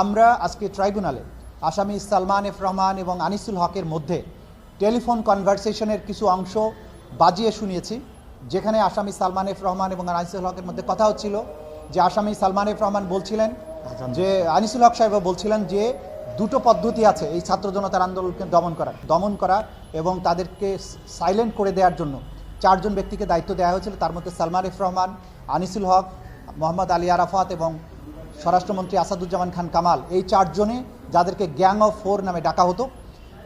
আমরা আজকে ট্রাইব্যুনালে আসামি সালমান এফ রহমান এবং আনিসুল হকের মধ্যে টেলিফোন কনভারসেশনের কিছু অংশ বাজিয়ে শুনিয়েছি, যেখানে আসামি সালমান এফ রহমান এবং আনিসুল হকের মধ্যে কথা হচ্ছিল যে আসামি সালমান এফ রহমান বলছিলেন যে আনিসুল হক সাহেব বলছিলেন যে দুটো পদ্ধতি আছে এই ছাত্র জনতার আন্দোলনকে দমন করা এবং তাদেরকে সাইলেন্ট করে দেওয়ার জন্য চারজন ব্যক্তিকে দায়িত্ব দেওয়া হয়েছিল। তার মধ্যে সালমান এফ রহমান, আনিসুল হক, মোহাম্মদ আলী আরাফাত এবং স্বরাষ্ট্রমন্ত্রী আসাদুজ্জামান খান কামাল, এই চারজনে যাদেরকে গ্যাং অফ ফোর নামে ডাকা হতো,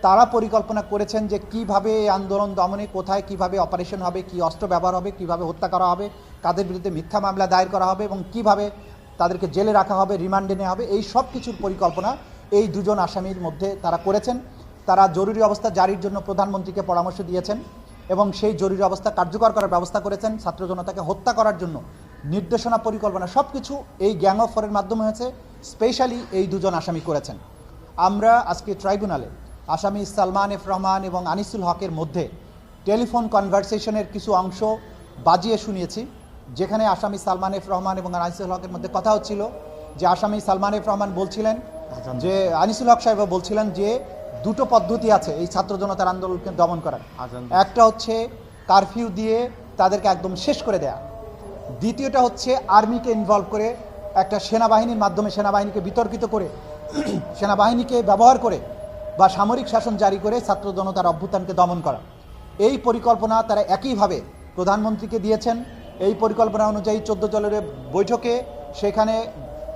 তারা পরিকল্পনা করেছেন যে কিভাবে এই আন্দোলন দমনে কোথায় কিভাবে অপারেশন হবে, কি অস্ত্র ব্যবহার হবে, কিভাবে হত্যা করা হবে, কাদের বিরুদ্ধে মিথ্যা মামলা দায়ের করা হবে এবং কিভাবে তাদেরকে জেলে রাখা হবে, রিমান্ডে নেওয়া হবে, এই সব কিছুর পরিকল্পনা এই দুজন আসামির মধ্যে তারা করেছেন। তারা জরুরি অবস্থা জারির জন্য প্রধানমন্ত্রীকে পরামর্শ দিয়েছেন এবং সেই জরুরি অবস্থা কার্যকর করার ব্যবস্থা করেছেন। ছাত্র জনতাকে হত্যা করার জন্য নির্দেশনা, পরিকল্পনা সব কিছু এই গ্যাং অফ ফোরের মাধ্যমে হয়েছে। স্পেশালি এই দুজন আসামি করেছেন। আমরা আজকে ট্রাইব্যুনালে আসামি সালমান এফ রহমান এবং আনিসুল হকের মধ্যে টেলিফোন কনভারসেশনের কিছু অংশ বাজিয়ে শুনিয়েছি, যেখানে আসামি সালমান এফ রহমান এবং আনিসুল হকের মধ্যে কথা হচ্ছিল যে আসামি সালমান এফ রহমান বলছিলেন যে আনিসুল হক সাহেব বলছিলেন যে দুটো পদ্ধতি আছে এই ছাত্র জনতার আন্দোলনকে দমন করার। একটা হচ্ছে কারফিউ দিয়ে তাদেরকে একদম শেষ করে দেয়া, দ্বিতীয়টা হচ্ছে আর্মিকে ইনভলভ করে একটা সেনাবাহিনীর মাধ্যমে সেনাবাহিনীকে বিতর্কিত করে সেনাবাহিনীকে ব্যবহার করে বা সামরিক শাসন জারি করে ছাত্র জনতার অভ্যুত্থানকে দমন করা। এই পরিকল্পনা তারা একইভাবে প্রধানমন্ত্রীকে দিয়েছেন। এই পরিকল্পনা অনুযায়ী 14 দলের বৈঠকে সেখানে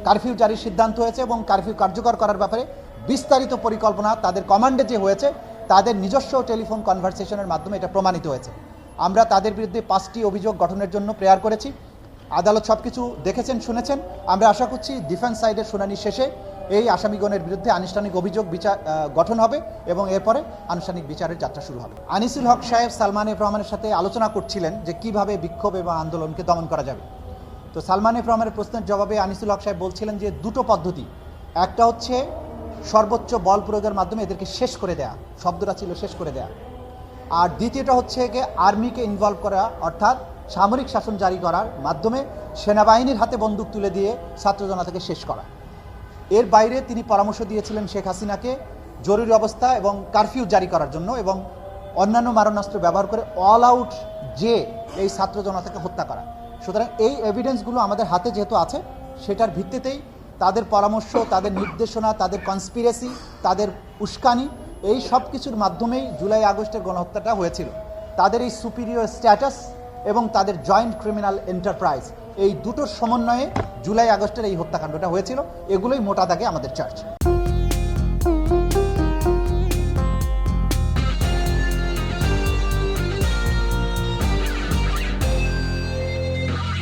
কারফিউ জারির সিদ্ধান্ত হয়েছে এবং কারফিউ কার্যকর করার ব্যাপারে বিস্তারিত পরিকল্পনা তাদের কমান্ডে যে হয়েছে, তাদের নিজস্ব টেলিফোন কনভারসেশনের মাধ্যমে এটা প্রমাণিত হয়েছে। আমরা তাদের বিরুদ্ধে 5টি অভিযোগ গঠনের জন্য প্রেয়ার করেছি। আদালত সব কিছু দেখেছেন, শুনেছেন। আমরা আশা করছি ডিফেন্স সাইডের শুনানি শেষে এই আসামিগণের বিরুদ্ধে আনুষ্ঠানিক অভিযোগ গঠন হবে এবং এরপরে আনুষ্ঠানিক বিচারের যাত্রা শুরু হবে। আনিসুল হক সাহেব সালমান এফ রহমানের সাথে আলোচনা করছিলেন যে কিভাবে বিক্ষোভ এবং আন্দোলনকে দমন করা যাবে। তো সালমান এফ রহমানের প্রশ্নের জবাবে আনিসুল হক সাহেব বলছিলেন যে দুটো পদ্ধতি, একটা হচ্ছে সর্বোচ্চ বল প্রয়োগের মাধ্যমে এদেরকে শেষ করে দেয়া, শব্দটা ছিল শেষ করে দেয়া, আর দ্বিতীয়টা হচ্ছে যে আর্মিকে ইনভলভ করা, অর্থাৎ সামরিক শাসন জারি করার মাধ্যমে সেনাবাহিনীর হাতে বন্দুক তুলে দিয়ে ছাত্র জনতাকে শেষ করা। এর বাইরে তিনি পরামর্শ দিয়েছিলেন শেখ হাসিনাকে জরুরি অবস্থা এবং কারফিউ জারি করার জন্য এবং অন্যান্য মারণাস্ত্র ব্যবহার করে অল আউট যে এই ছাত্র জনতাকে হত্যা করা। সুতরাং এই এভিডেন্সগুলো আমাদের হাতে যেহেতু আছে, সেটার ভিত্তিতেই তাদের পরামর্শ, তাদের নির্দেশনা, তাদের কনস্পিরেসি, তাদের উস্কানি, এই সব কিছুর মাধ্যমেই জুলাই আগস্টের গণহত্যাটা হয়েছিল। তাদের এই সুপিরিয়র স্ট্যাটাস এবং তাদের জয়েন্ট ক্রিমিনাল এন্টারপ্রাইজ, এই দুটোর সমন্বয়ে জুলাই আগস্টের এই হত্যাকাণ্ডটা হয়েছিল। এগুলোই মোটা দাগে আমাদের চার্জ।